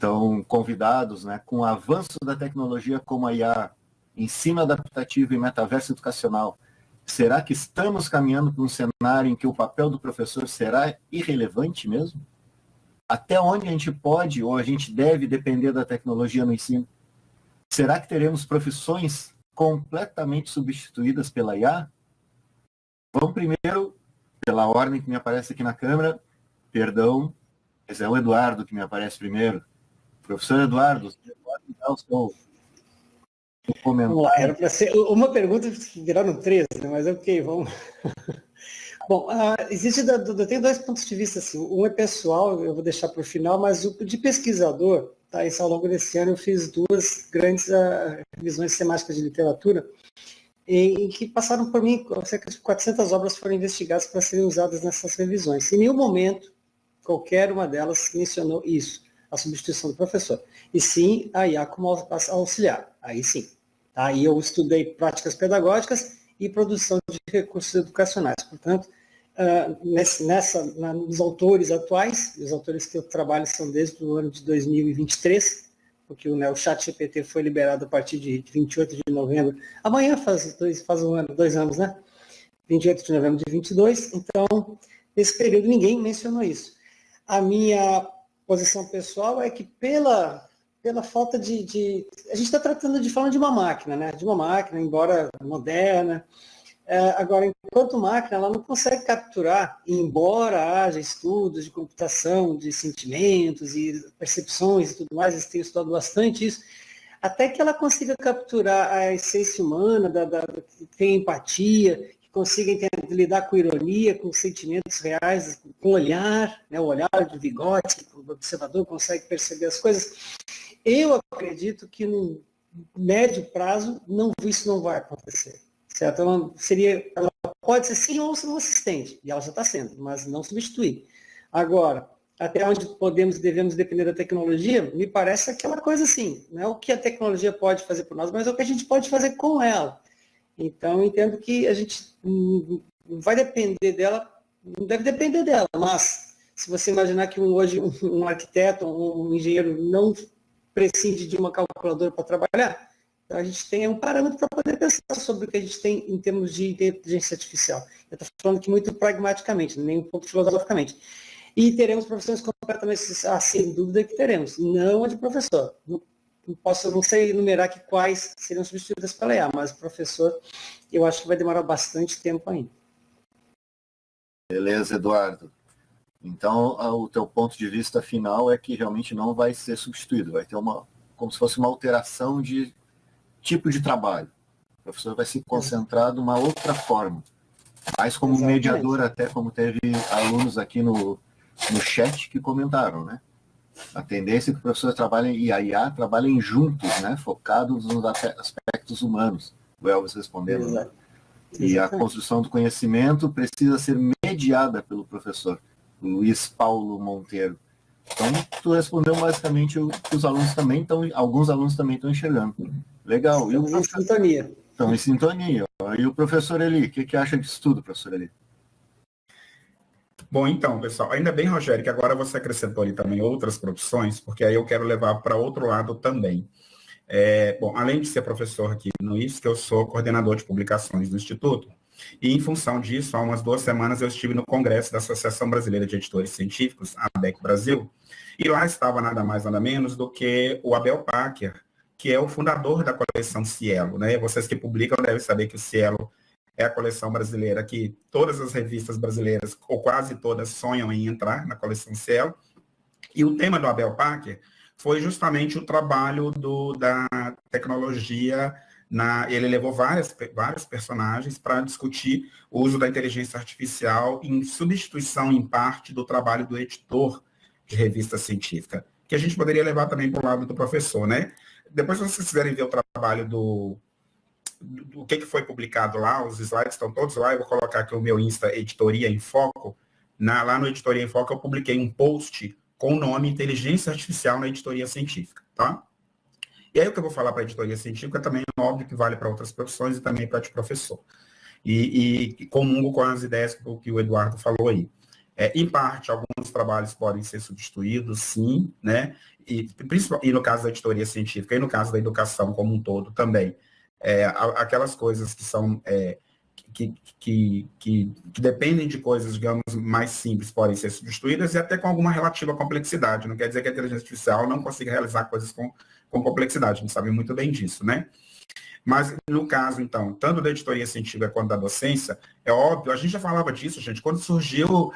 estão convidados, né, com o avanço da tecnologia como a IA, ensino adaptativo e metaverso educacional, será que estamos caminhando para um cenário em que o papel do professor será irrelevante mesmo? Até onde a gente pode ou a gente deve depender da tecnologia no ensino? Será que teremos profissões completamente substituídas pela IA? Vamos primeiro, pela ordem que me aparece aqui na câmera, perdão, mas é o Eduardo que me aparece primeiro. Professor Eduardo, você pode dar o seu comentário? Vamos lá, era para ser uma pergunta que viraram 13, né? Mas ok, vamos. Bom, eu tenho dois pontos de vista, assim. Um é pessoal, eu vou deixar para o final, mas o de pesquisador, tá? Isso ao longo desse ano eu fiz duas grandes revisões temáticas de literatura, em que passaram por mim, cerca de 400 obras foram investigadas para serem usadas nessas revisões. Em nenhum momento, qualquer uma delas mencionou isso, a substituição do professor. E sim, a IA como auxiliar, aí sim. Aí eu estudei práticas pedagógicas e produção de recursos educacionais. Portanto, nos autores atuais, os autores que eu trabalho são desde o ano de 2023, porque o ChatGPT foi liberado a partir de 28 de novembro. Amanhã faz 2 anos, né? 28 de novembro de 22. Então, nesse período, ninguém mencionou isso. A minha posição pessoal é que pela falta de... A gente está tratando de forma de uma máquina, né? De uma máquina, embora moderna. Agora, enquanto máquina, ela não consegue capturar, embora haja estudos de computação, de sentimentos e percepções e tudo mais, eles têm estudado bastante isso, até que ela consiga capturar a essência humana, que tem empatia, que consiga lidar com ironia, com sentimentos reais, com o olhar, né, o olhar de bigode, o observador consegue perceber as coisas. Eu acredito que no médio prazo isso não vai acontecer. Certo? Ela pode ser sim ou um assistente, e ela já está sendo, mas não substituir. Agora, até onde podemos e devemos depender da tecnologia, me parece aquela coisa assim, não é o que a tecnologia pode fazer por nós, mas é o que a gente pode fazer com ela. Então, eu entendo que a gente não vai depender dela, não deve depender dela, mas se você imaginar que hoje um arquiteto, um engenheiro não prescinde de uma calculadora para trabalhar, então a gente tem um parâmetro para poder pensar sobre o que a gente tem em termos de inteligência artificial. Eu estou falando aqui muito pragmaticamente, nem um pouco filosoficamente. E teremos profissões completamente, sem dúvida que teremos, não a de professor. Não sei enumerar aqui quais seriam substituídas pela IA, mas o professor, eu acho que vai demorar bastante tempo ainda. Beleza, Eduardo. Então, o teu ponto de vista final é que realmente não vai ser substituído, vai ter como se fosse uma alteração de tipo de trabalho. O professor vai se concentrar de uma outra forma, mais como um mediador, até como teve alunos aqui no chat que comentaram, né? A tendência é que o professor trabalhe e a IA trabalhem juntos, né? Focados nos aspectos humanos. O Elvis respondendo. Né? E a construção do conhecimento precisa ser mediada pelo professor Luiz Paulo Monteiro. Então, tu respondeu basicamente o que os alunos também estão, alguns alunos também estão enxergando. Legal. Estamos em sintonia. Estão em sintonia. E o professor Eli, o que acha disso tudo, professor Eli? Bom, então, pessoal, ainda bem, Rogério, que agora você acrescentou ali também outras profissões, porque aí eu quero levar para outro lado também. Bom, além de ser professor aqui no IFSC, eu sou coordenador de publicações do Instituto, e em função disso, há umas 2 semanas eu estive no Congresso da Associação Brasileira de Editores Científicos, a ABEC Brasil, e lá estava nada mais, nada menos do que o Abel Packer, que é o fundador da coleção Cielo, né? Vocês que publicam devem saber que o Cielo é a coleção brasileira que todas as revistas brasileiras, ou quase todas, sonham em entrar na coleção Cielo. E o tema do Abel Packer foi justamente o trabalho da tecnologia. Ele levou vários personagens para discutir o uso da inteligência artificial em substituição, em parte, do trabalho do editor de revista científica, que a gente poderia levar também para o lado do professor, né? Depois, se vocês quiserem ver o trabalho do que foi publicado lá, os slides estão todos lá, eu vou colocar aqui o meu Insta, Editoria em Foco. Lá no Editoria em Foco eu publiquei um post com o nome Inteligência Artificial na Editoria Científica, tá? E aí o que eu vou falar para a editoria científica também é óbvio que vale para outras profissões e também para de professor. E comungo com as ideias que o Eduardo falou aí. Em parte, alguns trabalhos podem ser substituídos, sim, né? E no caso da editoria científica, e no caso da educação como um todo também. Aquelas coisas que são que dependem de coisas, digamos, mais simples, podem ser substituídas e até com alguma relativa complexidade. Não quer dizer que a inteligência artificial não consiga realizar coisas com complexidade, a gente sabe muito bem disso, né? Mas, no caso, então, tanto da editoria científica quanto da docência, é óbvio, a gente já falava disso, gente, quando surgiu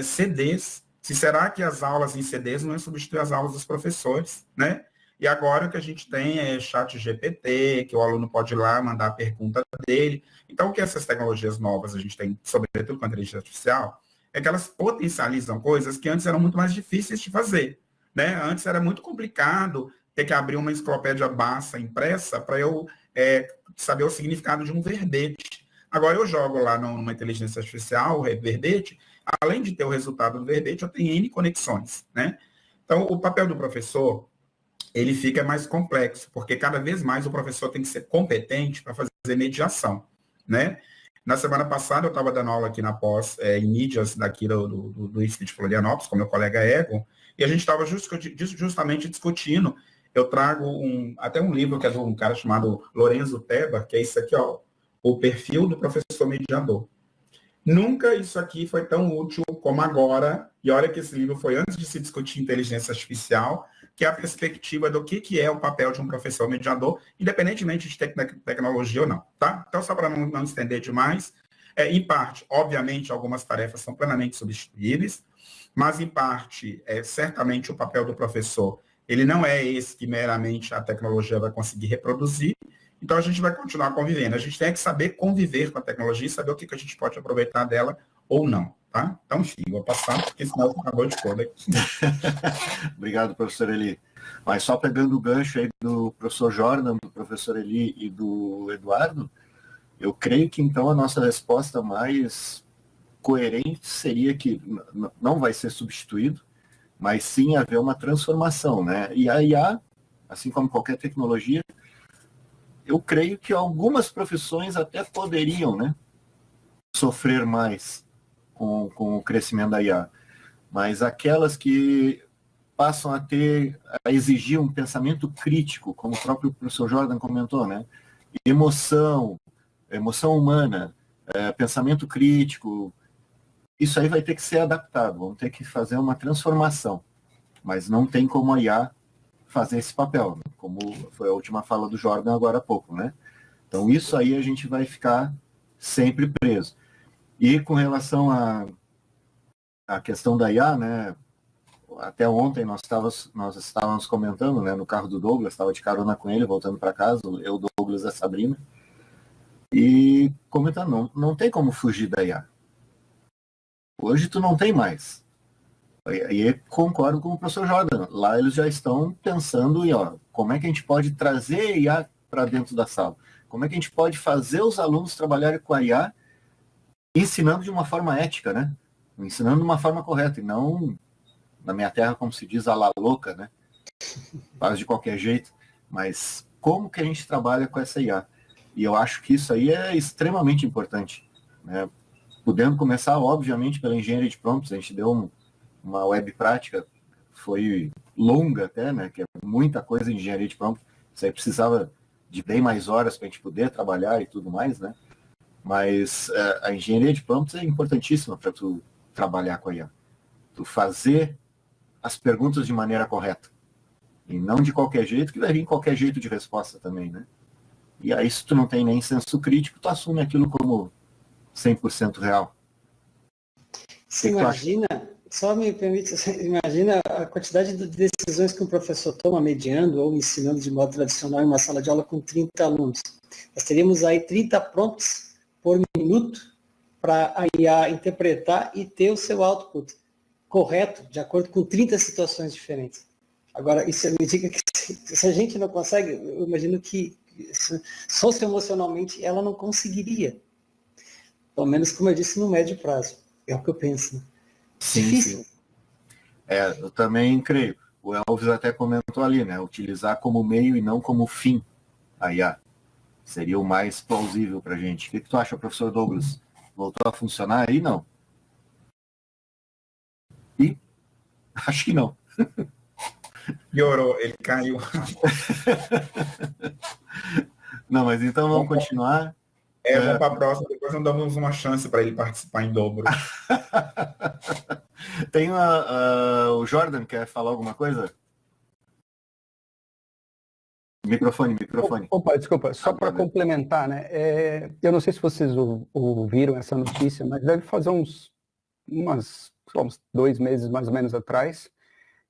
CDs, se será que as aulas em CDs não é substituir as aulas dos professores, né? E agora o que a gente tem é chat GPT, que o aluno pode ir lá mandar a pergunta dele. Então, o que essas tecnologias novas a gente tem, sobretudo com a inteligência artificial, é que elas potencializam coisas que antes eram muito mais difíceis de fazer, né? Antes era muito complicado ter que abrir uma enciclopédia Bassa impressa para eu saber o significado de um verbete. Agora eu jogo lá numa inteligência artificial, o verbete, além de ter o resultado do verbete, eu tenho N conexões, né? Então, o papel do professor, ele fica mais complexo, porque cada vez mais o professor tem que ser competente para fazer mediação, né? Na semana passada, eu estava dando aula aqui na pós, em mídias daqui do IFSC de Florianópolis, com meu colega Ego, e a gente estava justamente discutindo. Eu trago até um livro que é de um cara chamado Lorenzo Teber, que é isso aqui, ó, O Perfil do Professor Mediador. Nunca isso aqui foi tão útil como agora, e olha que esse livro foi antes de se discutir inteligência artificial, que é a perspectiva do que é o papel de um professor mediador, independentemente de tecnologia ou não, tá? Então, só para não estender demais, em parte, obviamente, algumas tarefas são plenamente substituíveis, mas, em parte, certamente o papel do professor, ele não é esse que meramente a tecnologia vai conseguir reproduzir. Então, a gente vai continuar convivendo. A gente tem que saber conviver com a tecnologia e saber o que a gente pode aproveitar dela ou não, tá? Então, enfim, vou passar, porque senão acabou de cor aqui. Obrigado, professor Eli. Mas só pegando o gancho aí do professor Jordan, do professor Eli e do Eduardo, eu creio que, então, a nossa resposta mais coerente seria que não vai ser substituído, mas sim haver uma transformação, né? E a IA, assim como qualquer tecnologia, eu creio que algumas profissões até poderiam, né, sofrer mais com o crescimento da IA, mas aquelas que passam a exigir um pensamento crítico, como o próprio professor Jordan comentou, né, emoção humana, pensamento crítico, isso aí vai ter que ser adaptado, vamos ter que fazer uma transformação, mas não tem como a IA fazer esse papel, né? Como foi a última fala do Jordan agora há pouco, né? Então isso aí a gente vai ficar sempre preso. E com relação à questão da IA, né? Até ontem nós estávamos comentando, né? No carro do Douglas, estava de carona com ele, voltando para casa, eu, Douglas e a Sabrina, e comentando, não tem como fugir da IA. Hoje tu não tem mais. E concordo com o professor Jordan. Lá eles já estão pensando em como é que a gente pode trazer a IA para dentro da sala. Como é que a gente pode fazer os alunos trabalharem com a IA ensinando de uma forma ética, né? Ensinando de uma forma correta, e não, na minha terra, como se diz, a la louca, né? Faz de qualquer jeito. Mas como que a gente trabalha com essa IA? E eu acho que isso aí é extremamente importante, né? Podendo começar, obviamente, pela engenharia de prompts. A gente deu uma web prática, foi longa até, né, que é muita coisa em engenharia de prompt, isso aí precisava de bem mais horas para a gente poder trabalhar e tudo mais, né, mas a engenharia de prompts é importantíssima para tu trabalhar com a IA, tu fazer as perguntas de maneira correta, e não de qualquer jeito, que vai vir qualquer jeito de resposta também, né, e aí se tu não tem nem senso crítico, tu assume aquilo como 100% real. Você imagina, só me permite, imagina a quantidade de decisões que um professor toma mediando ou ensinando de modo tradicional em uma sala de aula com 30 alunos. Nós teríamos aí 30 prompts por minuto para a IA interpretar e ter o seu output correto, de acordo com 30 situações diferentes. Agora, isso me diga que se a gente não consegue, eu imagino que socioemocionalmente ela não conseguiria. Pelo menos, como eu disse, no médio prazo. É o que eu penso. Né? Sim, difícil. Sim. Eu também creio. O Elvis até comentou ali, né? Utilizar como meio e não como fim a IA. Seria o mais plausível para a gente. O que tu acha, professor Douglas? Voltou a funcionar aí? Não? Acho que não. Piorou, ele caiu. Não, mas então vamos continuar. Vamos para a próxima, depois nós damos uma chance para ele participar em dobro. Tem o Jordan, quer falar alguma coisa? Microfone. Opa, desculpa, só para complementar, né? Eu não sei se vocês ouviram essa notícia, mas deve fazer uns 2 meses mais ou menos atrás,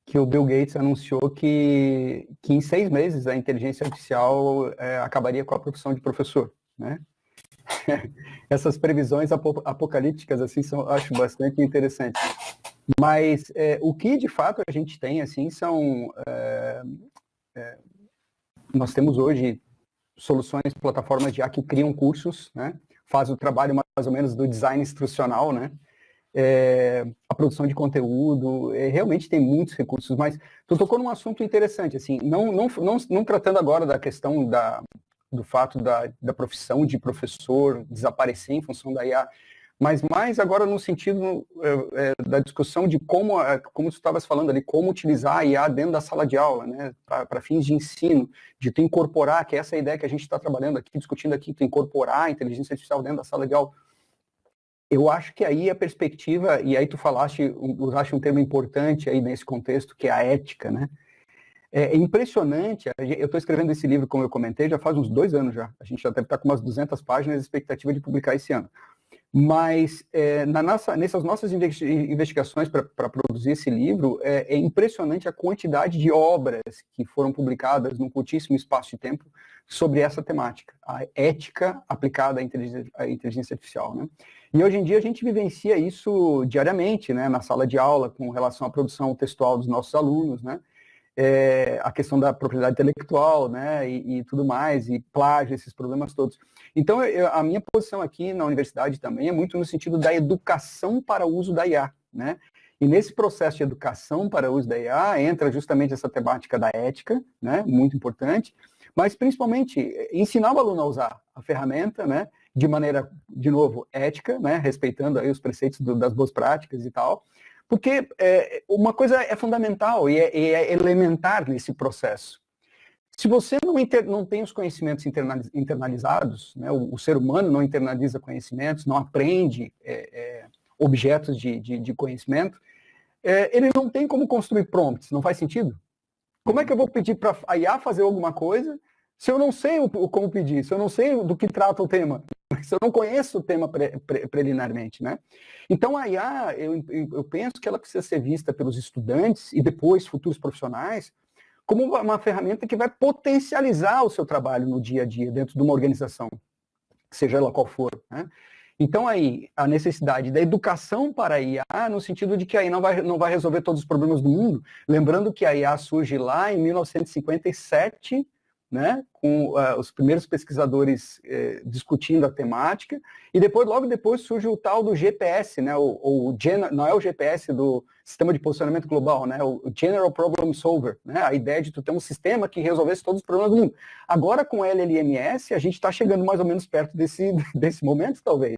que o Bill Gates anunciou que em 6 meses a inteligência artificial acabaria com a profissão de professor, né? Essas previsões apocalípticas, assim, acho bastante interessantes. Mas o que, de fato, a gente tem, assim, são... nós temos hoje soluções, plataformas de IA que criam cursos, né? Faz o trabalho mais ou menos do design instrucional, né? A produção de conteúdo, realmente tem muitos recursos, mas tu tocou num assunto interessante, assim, não tratando agora da questão do fato da profissão de professor desaparecer em função da IA, mas mais agora no sentido da discussão de como tu estavas falando ali, como utilizar a IA dentro da sala de aula, né, para fins de ensino, de tu incorporar, que é essa ideia que a gente está trabalhando aqui, discutindo aqui, tu incorporar a inteligência artificial dentro da sala de aula. Eu acho que aí a perspectiva, e aí tu usaste um termo importante aí nesse contexto, que é a ética, né? É impressionante, eu estou escrevendo esse livro, como eu comentei, já faz uns 2 anos já. A gente já deve estar com umas 200 páginas, expectativa de publicar esse ano. Mas nessas nossas investigações para produzir esse livro, é impressionante a quantidade de obras que foram publicadas num curtíssimo espaço de tempo sobre essa temática, a ética aplicada à inteligência artificial, né? E hoje em dia a gente vivencia isso diariamente, né, na sala de aula, com relação à produção textual dos nossos alunos, né? A questão da propriedade intelectual, né, e tudo mais, e plágio, esses problemas todos. Então, a minha posição aqui na universidade também é muito no sentido da educação para o uso da IA, né? E nesse processo de educação para o uso da IA entra justamente essa temática da ética, né, muito importante, mas principalmente ensinar o aluno a usar a ferramenta, né, de maneira, de novo, ética, né, respeitando aí os preceitos das boas práticas e tal. Porque uma coisa é fundamental e é elementar nesse processo. Se você não tem os conhecimentos internalizados, né, o ser humano não internaliza conhecimentos, não aprende objetos de conhecimento, ele não tem como construir prompts, não faz sentido? Como é que eu vou pedir para a IA fazer alguma coisa se eu não sei como pedir, se eu não sei do que trata o tema? Se eu não conheço o tema preliminarmente, né? Então, a IA, eu penso que ela precisa ser vista pelos estudantes e depois futuros profissionais como uma ferramenta que vai potencializar o seu trabalho no dia a dia, dentro de uma organização, seja ela qual for, né? Então, aí, a necessidade da educação para a IA, no sentido de que a IA não vai resolver todos os problemas do mundo, lembrando que a IA surge lá em 1957, né, com os primeiros pesquisadores discutindo a temática, e logo depois surge o tal do GPS, né, não é o GPS do Sistema de Posicionamento Global, né, o General Problem Solver, né, a ideia de tu ter um sistema que resolvesse todos os problemas do mundo. Agora, com o LLMS, a gente está chegando mais ou menos perto desse momento, talvez,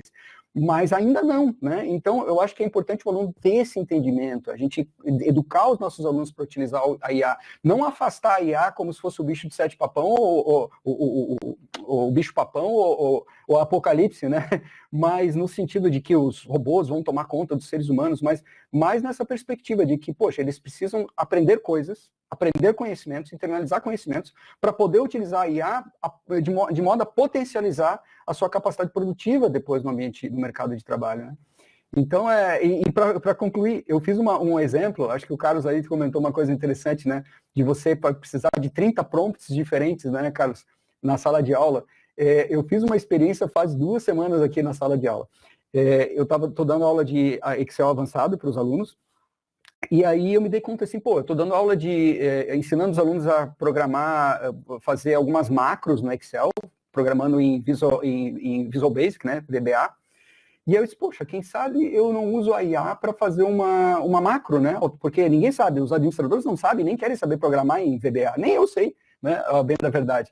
mas ainda não, né? Então, eu acho que é importante o aluno ter esse entendimento, a gente educar os nossos alunos para utilizar a IA, não afastar a IA como se fosse o bicho de 7 papão, ou o bicho papão, ou o apocalipse, né? Mas no sentido de que os robôs vão tomar conta dos seres humanos, mas mais nessa perspectiva de que, poxa, eles precisam aprender coisas, aprender conhecimentos, internalizar conhecimentos, para poder utilizar a IA de modo a potencializar a sua capacidade produtiva depois no mercado de trabalho, né? Então, para concluir, eu fiz um exemplo, acho que o Carlos aí comentou uma coisa interessante, né? De você precisar de 30 prompts diferentes, né, Carlos, na sala de aula. Eu fiz uma experiência faz 2 semanas aqui na sala de aula. Eu estou dando aula de Excel avançado para os alunos, e aí eu me dei conta assim, eu estou dando aula ensinando os alunos a programar, fazer algumas macros no Excel, programando em Visual Basic, né, VBA. E eu disse, poxa, quem sabe eu não uso a IA para fazer uma macro, né? Porque ninguém sabe, os administradores não sabem, nem querem saber programar em VBA, nem eu sei, né, bem da verdade.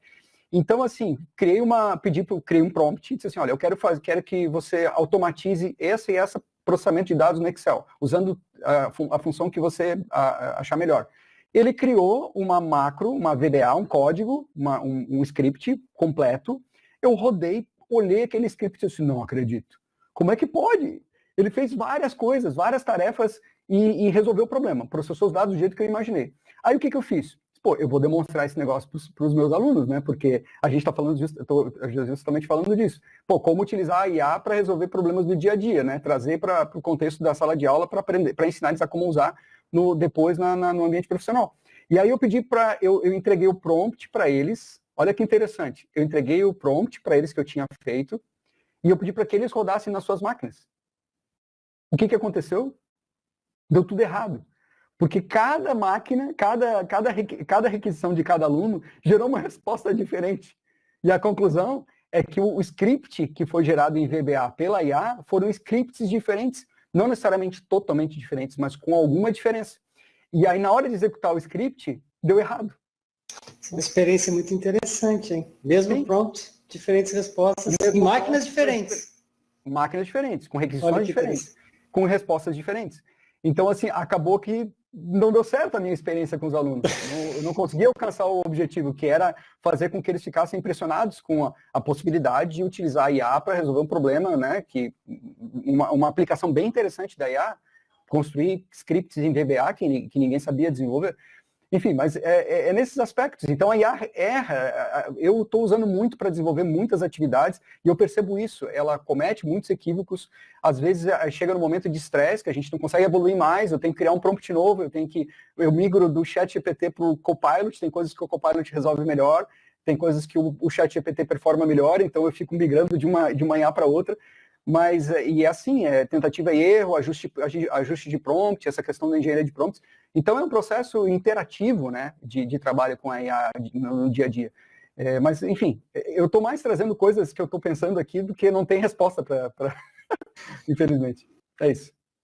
Então, assim, criei um prompt e disse assim, olha, eu quero que você automatize essa e essa processamento de dados no Excel, usando a função que você achar melhor. Ele criou uma macro, uma VBA, um código, um script completo. Eu rodei, olhei aquele script e disse, não acredito. Como é que pode? Ele fez várias coisas, várias tarefas e resolveu o problema, processou os dados do jeito que eu imaginei. Aí o que eu fiz? Pô, eu vou demonstrar esse negócio para os meus alunos, né? Porque a gente está falando disso, eu estou justamente falando disso. Pô, como utilizar a IA para resolver problemas do dia a dia, né? Trazer para o contexto da sala de aula para aprender, para ensinar eles a como usar depois no ambiente profissional. E aí eu pedi eu entreguei o prompt para eles. Olha que interessante. Eu entreguei o prompt para eles que eu tinha feito e eu pedi para que eles rodassem nas suas máquinas. O que aconteceu? Deu tudo errado. Porque cada máquina, cada requisição de cada aluno gerou uma resposta diferente. E a conclusão é que o script que foi gerado em VBA pela IA foram scripts diferentes, não necessariamente totalmente diferentes, mas com alguma diferença. E aí, na hora de executar o script, deu errado. Uma experiência muito interessante, hein? Mesmo prompt, diferentes respostas, em máquinas diferentes. Máquinas diferentes, com requisições diferentes, com respostas diferentes. Então, assim, acabou que não deu certo a minha experiência com os alunos. Eu não consegui alcançar o objetivo, que era fazer com que eles ficassem impressionados com a possibilidade de utilizar a IA para resolver um problema, né? Uma aplicação bem interessante da IA, construir scripts em VBA que ninguém sabia desenvolver. Enfim, mas é nesses aspectos. Então, a IA erra. Eu estou usando muito para desenvolver muitas atividades e eu percebo isso. Ela comete muitos equívocos. Às vezes, chega no momento de estresse que a gente não consegue evoluir mais. Eu tenho que criar um prompt novo. Eu migro do ChatGPT para o Copilot. Tem coisas que o Copilot resolve melhor. Tem coisas que o ChatGPT performa melhor. Então, eu fico migrando de uma IA para outra. Mas, e é assim, tentativa e erro, ajuste de prompt, essa questão da engenharia de prompts. Então, é um processo interativo, né, de trabalho com a IA no dia a dia. Mas, enfim, eu estou mais trazendo coisas que eu estou pensando aqui do que não tem resposta para... Infelizmente. É isso.